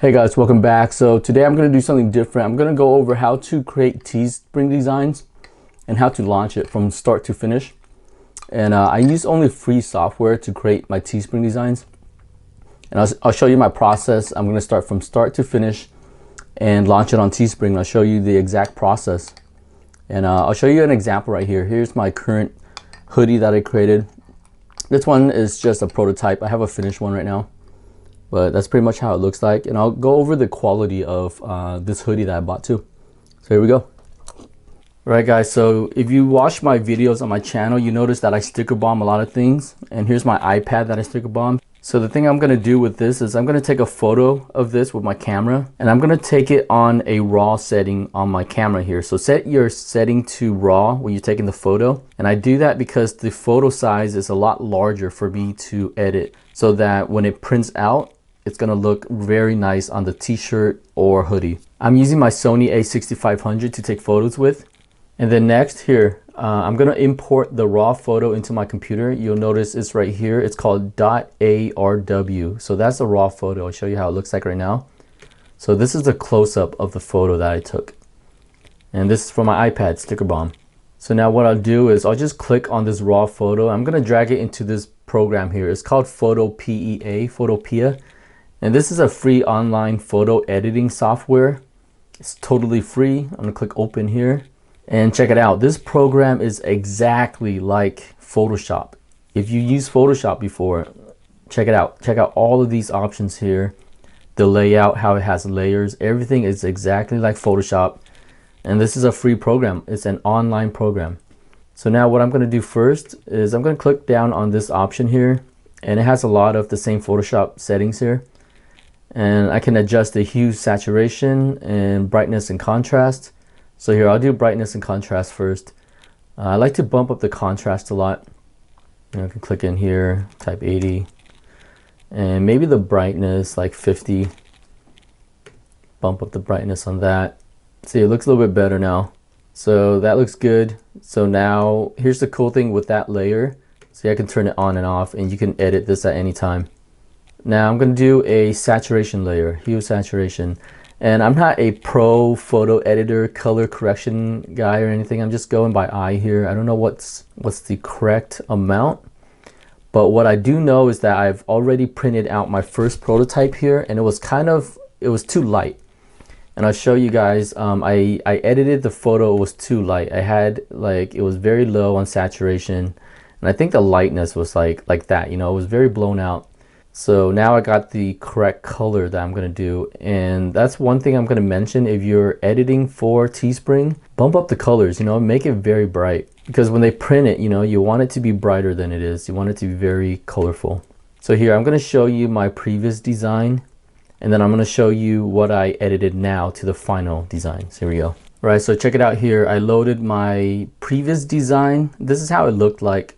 Hey guys, welcome back. So today I'm going to do something different. I'm going to go over how to create Teespring designs and how to launch it from start to finish. And I use only free software to create my Teespring designs. And I'll show you my process. I'm going to start from start to finish and launch it on Teespring. I'll show you the exact process. And I'll show you an example right here. Here's my current hoodie that I created. This one is just a prototype. I have a finished one right now. But that's pretty much how it looks like. And I'll go over the quality of this hoodie that I bought too. So here we go. Alright guys, so if you watch my videos on my channel, you notice that I sticker bomb a lot of things. And here's my iPad that I sticker bomb. So the thing I'm going to do with this is I'm going to take a photo of this with my camera. And I'm going to take it on a RAW setting on my camera here. So set your setting to RAW when you're taking the photo. And I do that because the photo size is a lot larger for me to edit. So that when it prints out, it's going to look very nice on the t-shirt or hoodie. I'm using my Sony a6500 to take photos with. And then next here, I'm going to import the raw photo into my computer. You'll notice it's right here. It's called .arw. So that's a raw photo. I'll show you how it looks like right now. So this is a close-up of the photo that I took. And this is for my iPad, sticker bomb. So now what I'll do is I'll just click on this raw photo. I'm going to drag it into this program here. It's called Photopea. And this is a free online photo editing software. It's totally free. I'm gonna click open here and check it out. This program is exactly like Photoshop. If you use Photoshop before, check it out. Check out all of these options here. The layout, how it has layers, everything is exactly like Photoshop. And this is a free program. It's an online program. So now what I'm gonna do first is I'm gonna click down on this option here, and it has a lot of the same Photoshop settings here. And I can adjust the hue, saturation, and brightness and contrast. So here I'll do brightness and contrast first. I like to bump up the contrast a lot. I can click in here, type 80, and maybe the brightness like 50. Bump up the brightness on that. See, it looks a little bit better now. So that looks good. So now here's the cool thing with that layer. See, I can turn it on and off, and you can edit this at any time. Now I'm going to do a saturation layer, hue saturation. And I'm not a pro photo editor, color correction guy or anything. I'm just going by eye here. I don't know what's the correct amount. But what I do know is that I've already printed out my first prototype here, and it was too light. And I'll show you guys, I edited the photo, it was too light. I had it was very low on saturation. And I think the lightness was like that, you know, it was very blown out. So now I got the correct color that I'm going to do, and that's one thing I'm going to mention. If you're editing for Teespring, bump up the colors, you know, make it very bright, because when they print it, you know, you want it to be brighter than it is. You want it to be very colorful. So here I'm going to show you my previous design, and then I'm going to show you what I edited now to the final design. So here we go. All right, so check it out here. I loaded my previous design. This is how it looked like.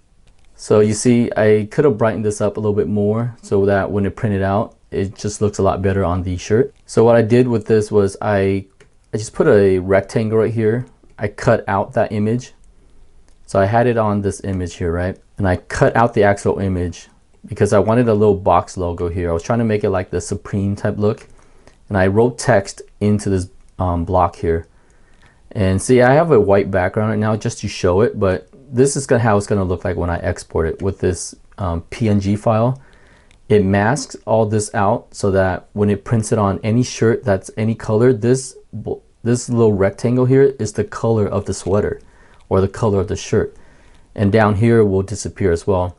So you see, I could have brightened this up a little bit more so that when it printed out, it just looks a lot better on the shirt. So what I did with this was I just put a rectangle right here. I cut out that image. So I had it on this image here, right? And I cut out the actual image because I wanted a little box logo here. I was trying to make it like the Supreme type look. And I wrote text into this block here. And see, I have a white background right now just to show it, but this is how it's going to look like when I export it with this PNG file. It masks all this out so that when it prints it on any shirt that's any color, this little rectangle here is the color of the sweater or the color of the shirt. And down here will disappear as well.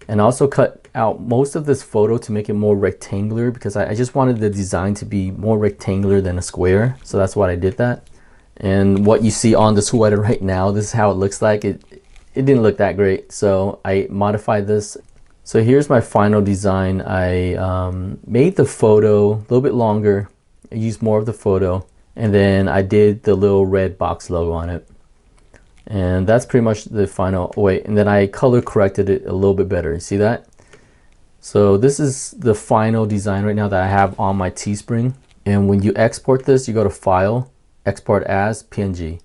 And I also cut out most of this photo to make it more rectangular, because I just wanted the design to be more rectangular than a square. So that's why I did that. And what you see on the sweater right now, this is how it looks like. It didn't look that great, so I modified this. So here's my final design. I made the photo a little bit longer. I used more of the photo, and then I did the little red box logo on it. And that's pretty much the final. Wait, and then I color corrected it a little bit better. You see that? So this is the final design right now that I have on my Teespring. And when you export this, you go to File, Export as PNG.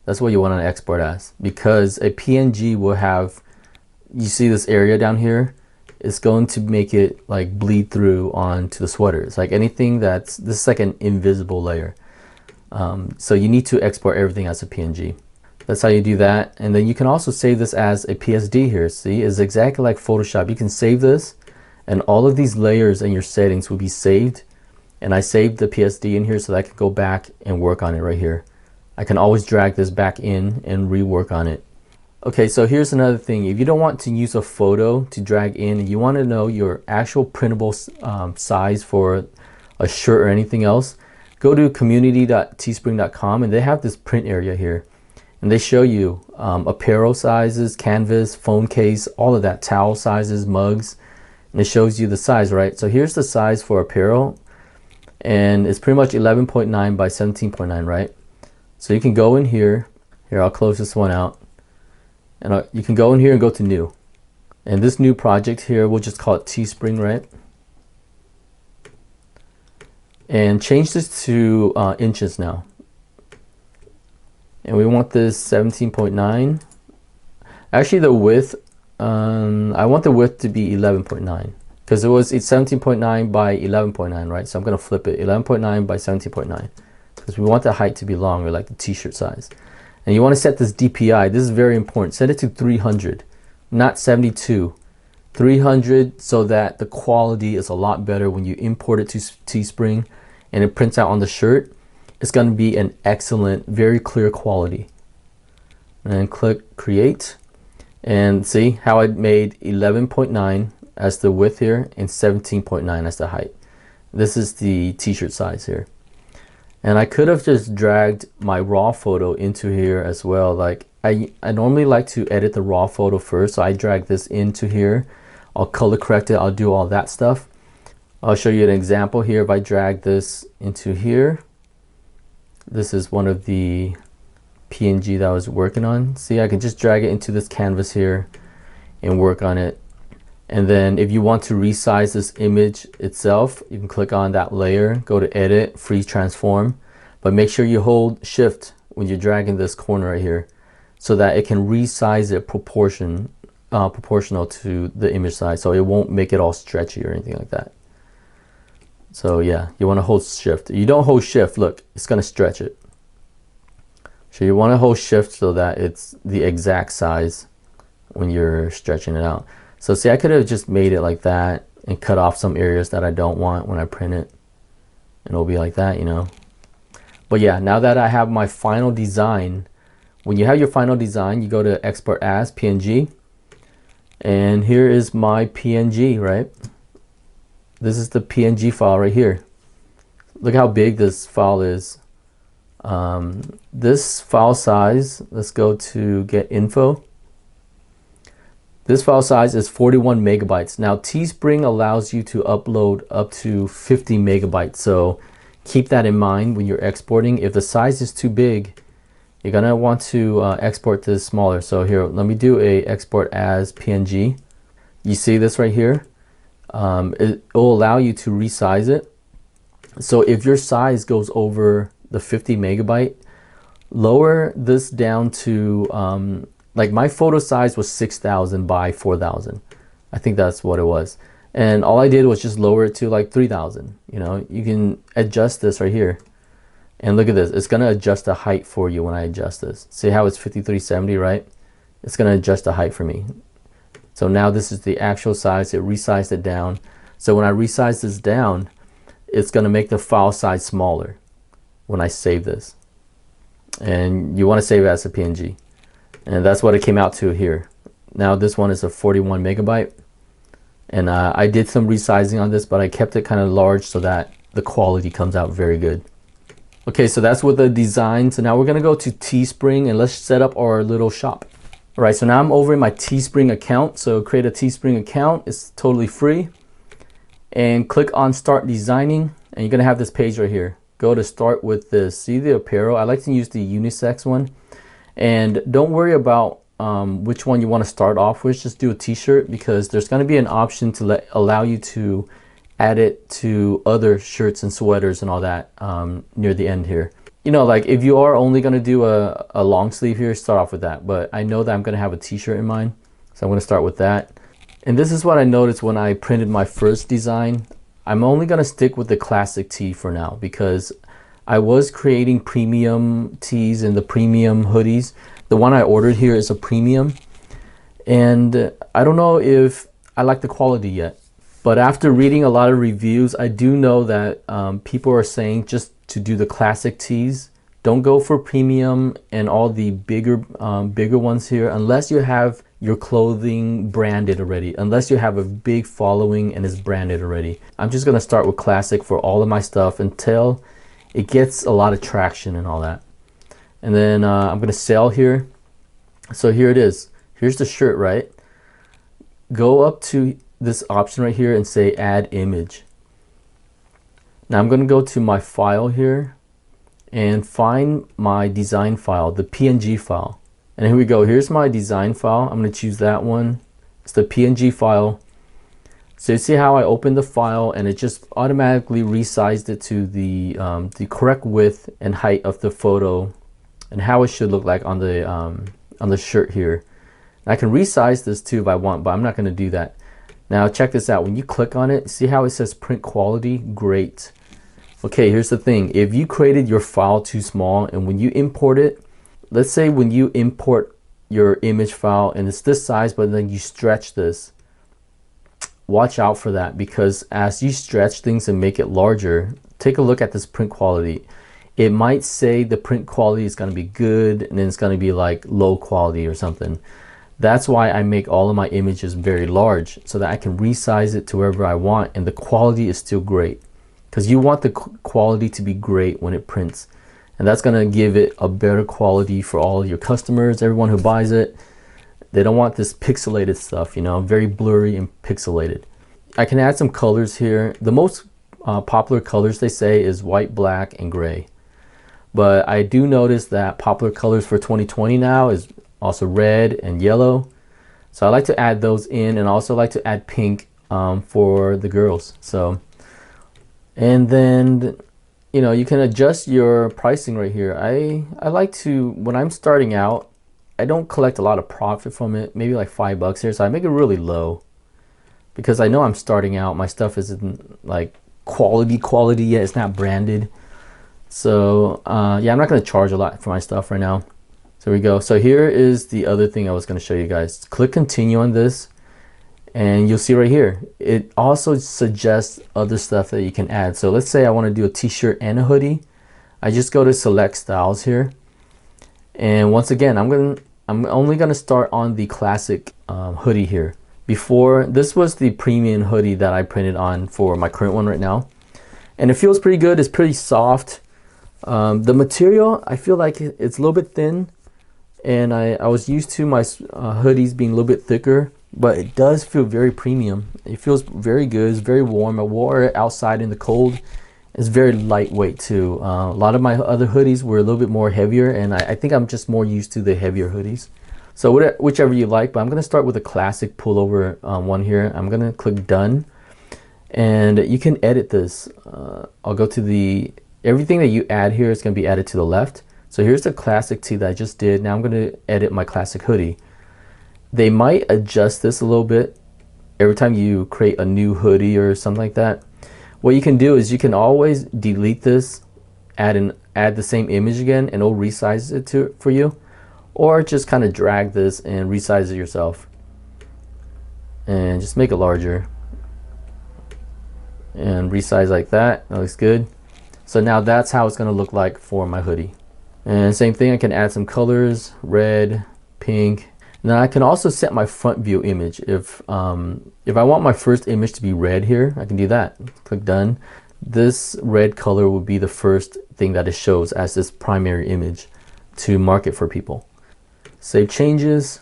That's what you want to export as, because a PNG will have, you see this area down here, it's going to make it like bleed through onto the sweater. It's like anything this is like an invisible layer. So you need to export everything as a PNG. That's how you do that. And then you can also save this as a PSD here. See, it's exactly like Photoshop. You can save this and all of these layers and your settings will be saved. And I saved the PSD in here so that I can go back and work on it right here. I can always drag this back in and rework on it. Okay, so here's another thing. If you don't want to use a photo to drag in and you want to know your actual printable size for a shirt or anything else, go to community.teespring.com and they have this print area here. And they show you apparel sizes, canvas, phone case, all of that, towel sizes, mugs, and it shows you the size, right? So here's the size for apparel, and it's pretty much 11.9 by 17.9, right? So you can go in here. Here, I'll close this one out. And you can go in here and go to new. And this new project here, we'll just call it Teespring, right? And change this to inches now. And we want this 17.9. Actually, the width, I want the width to be 11.9 because it's 17.9 by 11.9, right? So I'm going to flip it, 11.9 by 17.9 because we want the height to be longer, like the t-shirt size. And you want to set this DPI. This is very important. Set it to 300, not 72. 300 so that the quality is a lot better when you import it to Teespring and it prints out on the shirt. It's going to be an excellent, very clear quality. And click create. And see how I made 11.9 as the width here and 17.9 as the height. This is the t-shirt size here. And I could have just dragged my raw photo into here as well. Like I normally like to edit the raw photo first. So I drag this into here. I'll color correct it. I'll do all that stuff. I'll show you an example here. If I drag this into here, this is one of the PNG that I was working on. See, I can just drag it into this canvas here and work on it. And then if you want to resize this image itself, you can click on that layer, go to edit, freeze transform, but make sure you hold shift when you're dragging this corner right here so that it can resize it proportional to the image size, so it won't make it all stretchy or anything like that. So yeah, you want to hold shift. You don't hold shift, look, it's going to stretch it. So you want to hold shift so that it's the exact size when you're stretching it out. So see, I could have just made it like that and cut off some areas that I don't want when I print it. And it'll be like that, you know. But yeah, now that I have my final design, when you have your final design, you go to export as PNG. And here is my PNG, right? This is the PNG file right here. Look how big this file is. This file size, let's go to get info. This file size is 41 megabytes. Now Teespring allows you to upload up to 50 megabytes. So keep that in mind when you're exporting. If the size is too big, you're gonna want to export this smaller. So here, let me do a export as PNG. You see this right here? It will allow you to resize it. So if your size goes over the 50 megabyte, lower this down to like my photo size was 6,000 by 4,000. I think that's what it was. And all I did was just lower it to like 3,000. You know, you can adjust this right here. And look at this, it's gonna adjust the height for you when I adjust this. See how it's 5370, right? It's gonna adjust the height for me. So now this is the actual size, it resized it down. So when I resize this down, it's gonna make the file size smaller when I save this. And you wanna save it as a PNG. And that's what it came out to here. Now this one is a 41 megabyte. And I did some resizing on this, but I kept it kind of large so that the quality comes out very good. Okay, so that's with the design. So now we're gonna go to Teespring and let's set up our little shop. All right, so now I'm over in my Teespring account. So create a Teespring account, it's totally free. And click on start designing and you're gonna have this page right here. Go to start with this, see the apparel. I like to use the unisex one. And don't worry about which one you wanna start off with, just do a t-shirt because there's gonna be an option to allow you to add it to other shirts and sweaters and all that near the end here. You know, like if you are only gonna do a long sleeve here, start off with that. But I know that I'm gonna have a t-shirt in mind, so I'm gonna start with that. And this is what I noticed when I printed my first design. I'm only gonna stick with the classic tee for now because I was creating premium tees and the premium hoodies. The one I ordered here is a premium, and I don't know if I like the quality yet. But after reading a lot of reviews, I do know that people are saying just to do the classic tees. Don't go for premium and all the bigger ones here unless you have your clothing branded already, unless you have a big following and is branded already. I'm just gonna start with classic for all of my stuff until it gets a lot of traction and all that. And then I'm gonna sell here. So here it is. Here's the shirt, right? Go up to this option right here and say add image. Now I'm gonna go to my file here and find my design file, the PNG file. And here we go. Here's my design file. I'm going to choose that one. It's the PNG file. So you see how I opened the file and it just automatically resized it to the correct width and height of the photo and how it should look like on the shirt here. And I can resize this too if I want, but I'm not going to do that. Now check this out. When you click on it, see how it says print quality? Great. Okay, here's the thing. If you created your file too small and when you import it, let's say when you import your image file and it's this size, but then you stretch this, watch out for that, because as you stretch things and make it larger, take a look at this print quality. It might say the print quality is going to be good and then it's going to be like low quality or something. That's why I make all of my images very large so that I can resize it to wherever I want and the quality is still great, because you want the quality to be great when it prints. And that's gonna give it a better quality for all your customers, everyone who buys it. They don't want this pixelated stuff, you know, very blurry and pixelated. I can add some colors here. The most popular colors they say is white, black, and gray. But I do notice that popular colors for 2020 now is also red and yellow. So I like to add those in, and also like to add pink for the girls. So, and then, you know, you can adjust your pricing right here. I like to, when I'm starting out, I don't collect a lot of profit from it, maybe like $5 here. So I make it really low because I know I'm starting out. My stuff isn't like quality yet. It's not branded. So yeah, I'm not going to charge a lot for my stuff right now. So here we go. So here is the other thing I was going to show you guys. Click continue on this. And you'll see right here, it also suggests other stuff that you can add. So let's say I want to do a t-shirt and a hoodie. I just go to select styles here. And once again, I'm only going to start on the classic hoodie here. Before, this was the premium hoodie that I printed on for my current one right now. And it feels pretty good. It's pretty soft. The material, I feel like it's a little bit thin. And I was used to my hoodies being a little bit thicker. But it does feel very premium. It feels very good. It's very warm. I wore it outside in the cold. It's very lightweight too. A lot of my other hoodies were a little bit more heavier, and I think I'm just more used to the heavier hoodies. So whichever you like, but I'm going to start with a classic pullover one here. I'm going to click done, and you can edit this. I'll go to everything that you add here is going to be added to the left. So here's the classic tee that I just did. Now I'm going to edit my classic hoodie. They might adjust this a little bit every time you create a new hoodie or something like that. What you can do is you can always delete this, add the same image again, and it'll resize it for you. Or just kind of drag this and resize it yourself. And just make it larger. And resize like that. That looks good. So now that's how it's going to look like for my hoodie. And same thing, I can add some colors, red, pink. Now I can also set my front view image. If I want my first image to be red here, I can do that. Click done. This red color will be the first thing that it shows as this primary image to market for people. Save changes.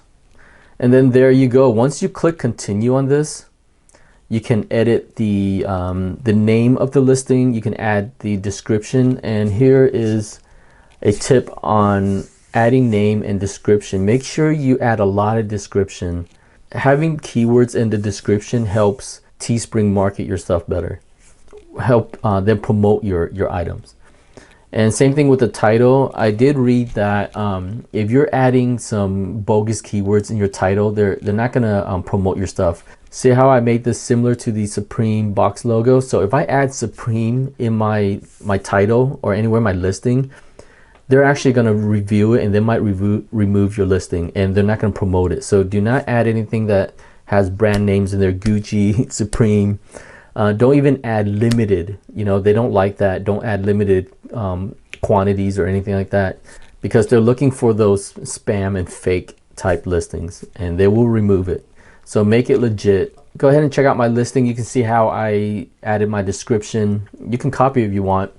And then there you go. Once you click continue on this, you can edit the name of the listing. You can add the description. And here is a tip on adding name and description. Make sure you add a lot of description. Having keywords in the description helps Teespring market your stuff better. Help them promote your items. And same thing with the title. I did read that if you're adding some bogus keywords in your title, they're not gonna promote your stuff. See how I made this similar to the Supreme box logo? So if I add Supreme in my title or anywhere in my listing, they're actually gonna review it and they might remove your listing, and they're not gonna promote it. So do not add anything that has brand names in there, Gucci, Supreme. Don't even add limited, you know, they don't like that. Don't add limited quantities or anything like that, because they're looking for those spam and fake type listings, and they will remove it. So make it legit. Go ahead and check out my listing. You can see how I added my description. You can copy if you want.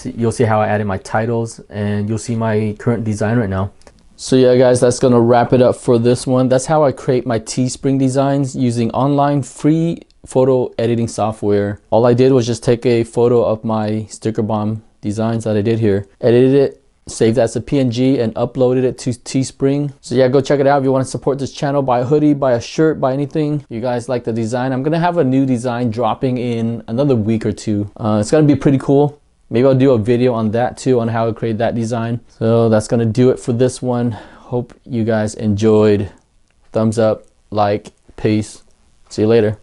You'll see how I added my titles, and you'll see my current design right now. So yeah guys, that's gonna wrap it up for this one. That's how I create my Teespring designs using online free photo editing software. All I did was just take a photo of my sticker bomb designs that I did here, edited it, saved that as a PNG, and uploaded it to Teespring. So yeah, go check it out if you want to support this channel. Buy a hoodie, buy a shirt, buy anything. You guys like the design. I'm gonna have a new design dropping in another week or two. It's gonna be pretty cool. Maybe I'll do a video on that too, on how to create that design. So that's gonna do it for this one. Hope you guys enjoyed. Thumbs up, like, peace. See you later.